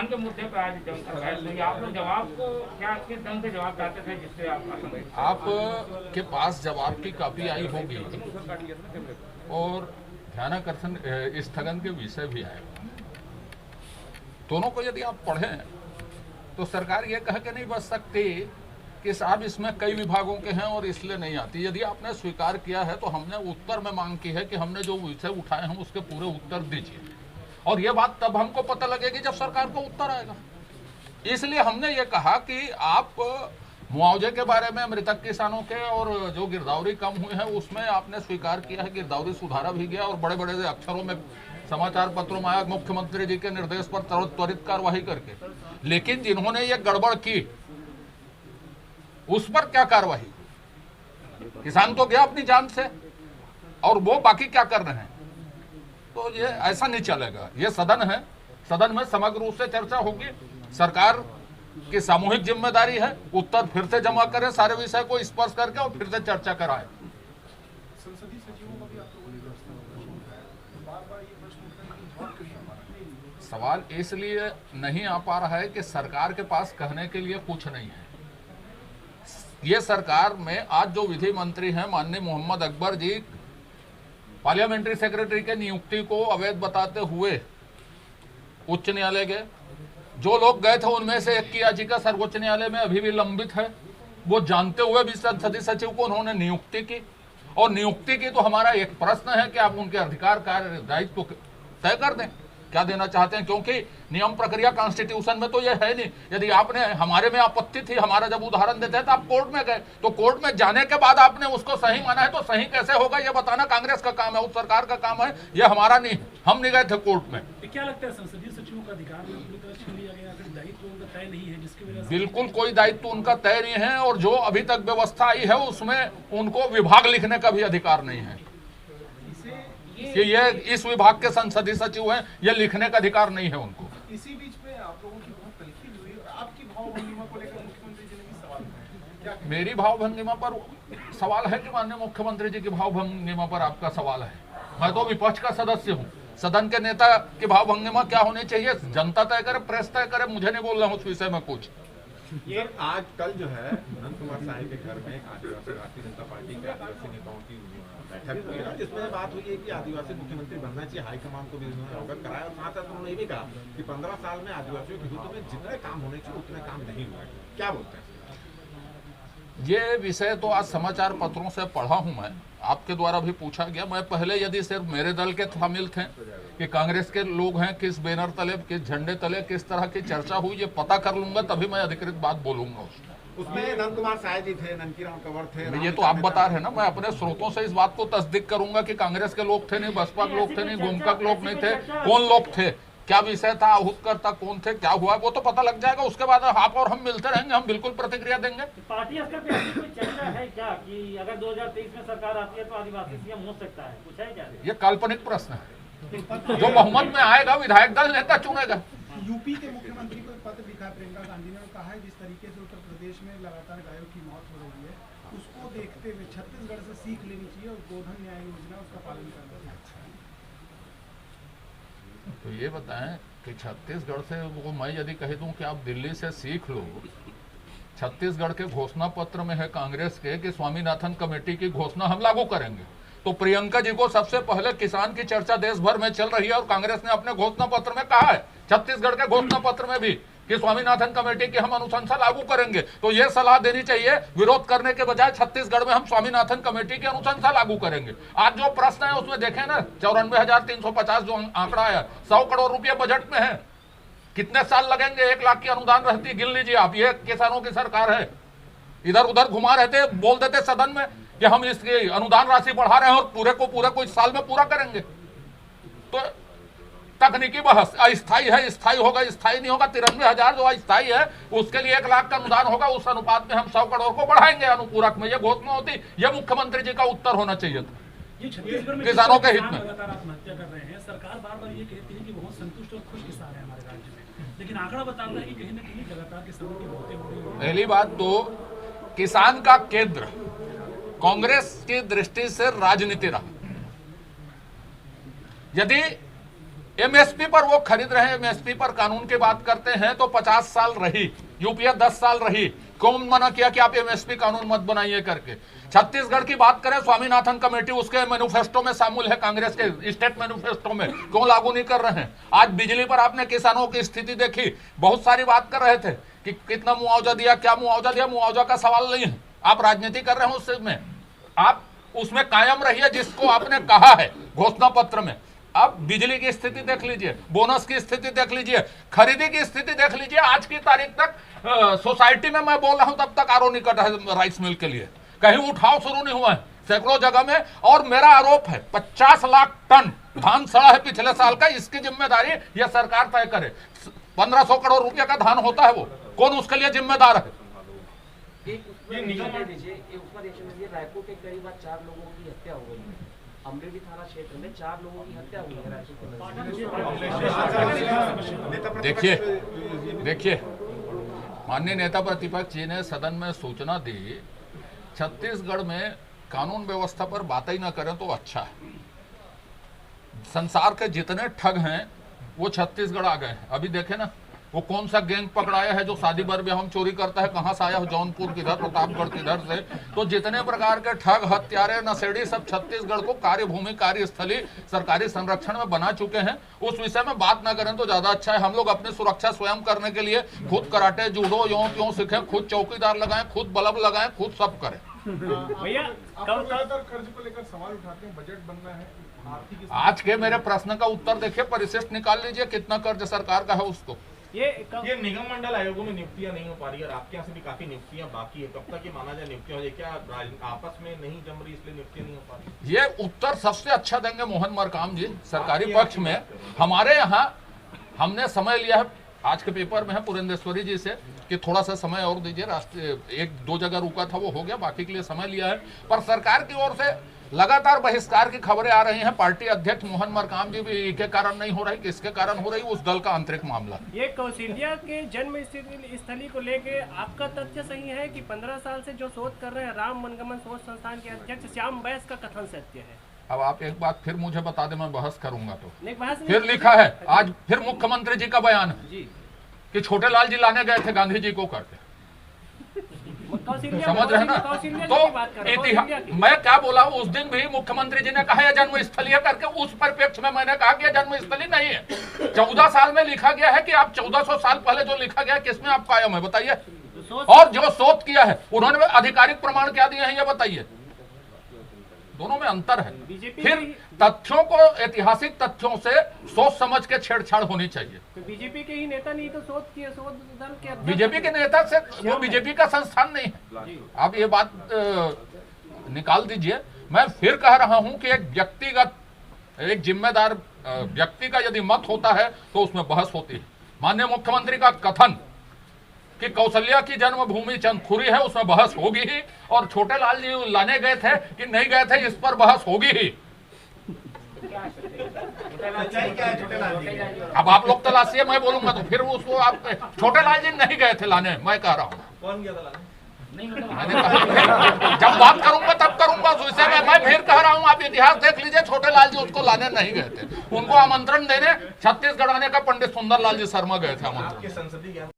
किसान के मुद्दे पर आज जमकर बहस हुई, आप लोग जवाब को क्या किस ढंग से जवाब चाहते थे जिससे आप के पास जवाब की कॉपी आई होगी और ध्यानाकर्षण स्थगन के विषय भी आएगा। दोनों को यदि आप पढ़ें तो सरकार ये कह के नहीं बच सकती कि साहब इसमें कई विभागों के हैं और इसलिए नहीं आती। यदि आपने स्वीकार किया है तो हमने उत्तर में मांग की है कि हमने जो विषय उठाए हैं उसके पूरे उत्तर दीजिए, और ये बात तब हमको पता लगेगी जब सरकार को उत्तर आएगा। इसलिए हमने ये कहा कि आप मुआवजे के बारे में, मृतक किसानों के और जो गिरदावरी कम हुई है उसमें आपने स्वीकार किया है, गिरदावरी सुधारा भी गया और बड़े बड़े अक्षरों में समाचार पत्रों में आया मुख्यमंत्री जी के निर्देश पर त्वरित कार्रवाई करके। लेकिन जिन्होंने ये गड़बड़ की उस पर क्या कार्रवाई? किसान तो गया अपनी जान से, और वो बाकी क्या कर रहे हैं? तो ये ऐसा नहीं चलेगा। ये सदन है, सदन में समग्र रूप से चर्चा होगी। सरकार की सामूहिक जिम्मेदारी है उत्तर फिर से जमा करें, सारे विषय को स्पर्श करके और फिर से चर्चा कराएं। संसदीय सचिवों का भी आप लोगों ने प्रश्न बार-बार ये प्रश्न सवाल इसलिए नहीं आ पा रहा है कि सरकार के पास कहने के लिए कुछ नहीं है। ये सरकार में आज जो विधि मंत्री हैं माननीय मोहम्मद अकबर जी पार्लियामेंट्री सेक्रेटरी के नियुक्ति को अवैध बताते हुए उच्च न्यायालय गए। जो लोग गए थे उनमें से एक की याचिका सर्वोच्च न्यायालय में अभी भी लंबित है। वो जानते हुए भी संसदीय सचिव को उन्होंने नियुक्ति की, और नियुक्ति की तो हमारा एक प्रश्न है कि आप उनके अधिकार कार्य दायित्व तय कर दें, क्या देना चाहते हैं, क्योंकि नियम प्रक्रिया कॉन्स्टिट्यूशन में तो ये है नहीं। यदि आपने, हमारे में आपत्ति थी, हमारा जब उदाहरण देते हैं तो आप कोर्ट में गए, तो कोर्ट में जाने के बाद आपने उसको सही माना है, तो सही कैसे होगा ये बताना कांग्रेस का काम है, उस सरकार का काम है, ये हमारा नहीं। हम नहीं गए थे कोर्ट में। क्या लगता है संसदीय सचिवों का अधिकार पूरी तरह छीन लिया गया, अगर दायित्व उनका तय नहीं है जिसकी वजह से? बिल्कुल कोई दायित्व उनका तय नहीं है, और जो अभी तक व्यवस्था आई है उसमें उनको विभाग लिखने का भी अधिकार नहीं है कि ये इस विभाग के संसदीय सचिव हैं, ये लिखने का अधिकार नहीं है उनको। इसी बीच में आप लोगों की बहुत तलखी हुई और आपकी भावभंगिमा को लेकर मुख्यमंत्री जी ने भी सवाल किया। मेरी भावभंगिमा पर सवाल है कि माननीय मुख्यमंत्री जी की भावभंगिमा पर आपका सवाल है? मैं तो विपक्ष का सदस्य हूँ। सदन के नेता की भावभंगिमा क्या होनी चाहिए जनता तय करे, प्रेस तय करे, मुझे नहीं बोलना उस विषय में कुछ। ये आज कल जो है नंद कुमार साहिब के घर में आदिवासी राष्ट्रीय जनता पार्टी के आदिवासी नेताओं की बैठक हुई है, जिसमें बात हुई है कि आदिवासी मुख्यमंत्री बनना चाहिए। हाईकमान को भी उन्होंने अवगत कराया, और साथ साथ उन्होंने ये भी कहा कि 15 साल में आदिवासियों के हित में जितने काम होने चाहिए उतने काम नहीं हुए। क्या बोलते हैं? ये विषय तो आज समाचार पत्रों से पढ़ा हूं, मैं आपके द्वारा भी पूछा गया। मैं पहले यदि सिर्फ मेरे दल के शामिल थे कि कांग्रेस के लोग हैं, किस बैनर तले, किस झंडे तले किस तरह की चर्चा हुई, ये पता कर लूंगा, तभी मैं अधिकृत बात बोलूंगा उसमें नंद कुमार साहिब जी थे, ननकीराम कंवर थे। ये तो आप बता रहे हैं ना, मैं अपने स्रोतों से इस बात को तस्दीक करूंगा कि कांग्रेस के लोग थे नहीं, बसपा के लोग थे नहीं, गोमका के लोग नहीं थे, कौन लोग थे, क्या विषय था, आहूतकर्ता कौन थे, क्या हुआ, वो तो पता लग जाएगा। उसके बाद आप और हम मिलते रहेंगे, हम बिल्कुल प्रतिक्रिया देंगे। पार्टी स्तर पे ऐसी कोई चर्चा है क्या कि अगर 2023 में सरकार आती है तो आदिवासी सीएम हो सकता है, कुछ है क्या? ये काल्पनिक प्रश्न है। जो बहुमत में आएगा विधायक दल नेता चुनेगा। यूपी के मुख्यमंत्री को पत्र लिखा प्रियंका गांधी ने, कहा है जिस तरीके से उत्तर प्रदेश में लगातार गायों की मौत हो रही है उसको देखते हुए छत्तीसगढ़ से सीख लेनी चाहिए और गोधन न्याय योजना उसका पालन करना चाहिए। तो ये बताएं कि छत्तीसगढ़ से वो मैं यदि कह दूं कि आप दिल्ली से सीख लो, छत्तीसगढ़ के घोषणा पत्र में है कांग्रेस के कि स्वामीनाथन कमेटी की घोषणा हम लागू करेंगे, तो प्रियंका जी को सबसे पहले किसान की चर्चा देश भर में चल रही है और कांग्रेस ने अपने घोषणा पत्र में कहा है, छत्तीसगढ़ के घोषणा पत्र में भी, कि स्वामीनाथन कमेटी की हम अनुशंसा लागू करेंगे। तो यह सलाह देनी चाहिए, विरोध करने के बजाय छत्तीसगढ़ में हम स्वामीनाथन कमेटी की अनुशंसा लागू करेंगे। आज जो प्रश्न है उसमें देखें ना, 94,350 जो आंकड़ा है, 100 करोड़ रुपये बजट में है, कितने साल लगेंगे? 1 लाख की अनुदान रहती, गिन लीजिए आप। ये किसानों की सरकार है, इधर उधर घुमा रहते, बोल देते सदन में कि हम इसकी अनुदान राशि बढ़ा रहे हैं और पूरे को इस साल में पूरा करेंगे। तो तकनीकी बहस, अस्थायी है, स्थायी होगा, स्थायी नहीं होगा। 93,000 जो अस्थायी है उसके लिए 1 लाख का अनुदान होगा, उस अनुपात में हम 100 करोड़ को बढ़ाएंगे अनुपूरक में। ये घोषणा होती, ये मुख्यमंत्री जी का उत्तर होना चाहिए था। ये छत्तीसगढ़ में किसानों के हित में लगातार आत्महत्या कर रहे हैं, सरकार बार-बार ये कहती है कि बहुत संतुष्ट और खुश किसान है हमारे राज्य में, लेकिन आंकड़ा बताता है कि कहीं ना कहीं लगातार किसानों की मौतें हो रही हैं। पहली बात तो किसान का केंद्र कांग्रेस की दृष्टि से राजनीति रहा। यदि एमएसपी पर वो खरीद रहे हैं, एमएसपी पर कानून की बात करते हैं तो 50 साल रही, यूपीए 10 साल रही, कौन मना किया कि आप एमएसपी कानून मत बनाइए करके। छत्तीसगढ़ की बात करें, स्वामीनाथन कमेटी उसके मैनिफेस्टो में शामिल है, कांग्रेस के स्टेट मैनिफेस्टो में, क्यों लागू नहीं कर रहे हैं? आज बिजली पर आपने किसानों की स्थिति देखी, बहुत सारी बात कर रहे थे कि कितना मुआवजा दिया, क्या मुआवजा दिया, मुआवजा का सवाल नहीं है, आप राजनीति कर रहे हैं उसमें, आप उसमें कायम रहिए जिसको आपने कहा है घोषणा पत्र में। अब बिजली की स्थिति देख लीजिए, बोनस की स्थिति देख लीजिए, खरीदी की स्थिति देख लीजिए। आज की तारीख तक सोसाइटी में मैं बोल रहा हूं तब तक आरओ निकट है राइस मिल के लिए, कहीं उठाव शुरू नहीं हुआ है सैकड़ों जगह में। और मेरा आरोप है 50 लाख टन धान सड़ा है पिछले साल का, इसकी जिम्मेदारी यह सरकार तय करे। 1500 करोड़ रुपए का धान होता है, वो कौन उसके लिए जिम्मेदार है? रायपुर के करीब 4 लोगों की हत्या हो गई है, अमरेली थाना क्षेत्र में 4 लोगों की हत्या हुई है। देखिए माननीय नेता प्रतिपक्ष जी ने सदन में सूचना दी, छत्तीसगढ़ में कानून व्यवस्था पर बात ही ना करें तो अच्छा है। संसार के जितने ठग हैं वो छत्तीसगढ़ आ गए हैं। अभी देखे ना वो कौन सा गैंग पकड़ाया है जो शादी बर ब्याह में चोरी करता है, कहां से आया, जौनपुर किधर, प्रतापगढ़ किधर से। तो जितने प्रकार के ठग, हत्यारे, नशेड़ी सब छत्तीसगढ़ को कार्यभूमि, कार्यस्थली, सरकारी संरक्षण में बना चुके हैं। उस विषय में बात ना करें तो ज्यादा अच्छा है। हम लोग अपनी सुरक्षा स्वयं करने के लिए खुद कराटे, जूडो, यों त्यों सीखें, खुद चौकीदार लगाएं, खुद बल्ब लगाएं, खुद सब करें। भैया कर्ज को लेकर सवाल उठाते हैं, बजट बनना है, आर्थिक आज के मेरे प्रश्न का उत्तर देखिए, परिशिष्ट निकाल लीजिए कितना कर्ज सरकार का है उसको। ये निगम मंडल आयोगों में नियुक्तियां नहीं हो पा रही है और आपके यहाँ से भी काफी नियुक्तियां बाकी है, कब तक ये माना जाए नियुक्तियां हो जाए? क्या आपस में नहीं जम रही इसलिए नियुक्तियां नहीं हो पा रही? ये उत्तर सबसे अच्छा देंगे मोहन मरकाम जी सरकारी पक्ष में। हमारे यहाँ हमने समय लिया है, आज के पेपर में है पुरेंद्रेश्वरी जी से कि थोड़ा सा समय और दीजिए, रास्ते 1-2 जगह रुका था वो हो गया, बाकी के लिए समय लिया है। पर सरकार की ओर से लगातार बहिष्कार की खबरें आ रही हैं। पार्टी अध्यक्ष मोहन मरकाम जी भी के कारण नहीं हो रही, किसके कारण हो रही, उस दल का आंतरिक मामला। ये कौशल्या के जन्म स्थली को लेके आपका तथ्य सही है कि 15 साल से जो शोध कर रहे हैं राम मनगमन शोध संस्थान के अध्यक्ष श्याम बैस का कथन सत्य है? अब आप एक बात फिर मुझे बता दें, मैं बहस करूंगा तो। बहस फिर लिखा है आज, फिर मुख्यमंत्री जी का बयान है कि छोटे लाल जी लाने गए थे गांधी जी को करके, समझ रहे ना? तो इतिहास मैं क्या बोला उस दिन भी मुख्यमंत्री जी ने कहा यह जन्मस्थली है करके, उस परिप्रेक्ष्य में मैंने कहा कि यह जन्मस्थली नहीं है। 14 साल में लिखा गया है कि आप 1400 साल पहले जो लिखा गया किसमें आप कायम है बताइए? और जो शोध किया है उन्होंने आधिकारिक प्रमाण क्या दिए हैं ये बताइए? दोनों में अंतर है। फिर तथ्यों को, ऐतिहासिक तथ्यों से सोच समझ के छेड़छाड़ होनी चाहिए। तो बीजेपी के ही नेता नहीं तो शोध दल के बीजेपी के नेता से वो बीजेपी का संस्थान नहीं है। आप ये बात निकाल दीजिए। मैं फिर कह रहा हूं कि एक व्यक्तिगत, एक जिम्मेदार व्यक्ति का यदि मत होता है तो उसमें बहस होती है। माननीय मुख्यमंत्री का कथन कि कौशल्या की जन्मभूमि चंदखुरी है, उसमें बहस होगी ही। और छोटे लाल जी लाने गए थे कि नहीं गए थे, इस पर बहस होगी ही। अब आप लोग तलाशिए, मैं बोलूंगा तो फिर उसको आप छोटे लाल जी नहीं गए थे लाने, मैं कह रहा हूँ। कौन गया था लाने? मैंने कहा जब बात करूंगा तब करूंगा उस विषय में। मैं फिर कह रहा हूं, आप इतिहास देख लीजिए, छोटे लाल जी उसको लाने नहीं गए थे। उनको आमंत्रण देने छत्तीसगढ़ आने का पंडित सुंदर लाल जी शर्मा गए थे आमंत्रण।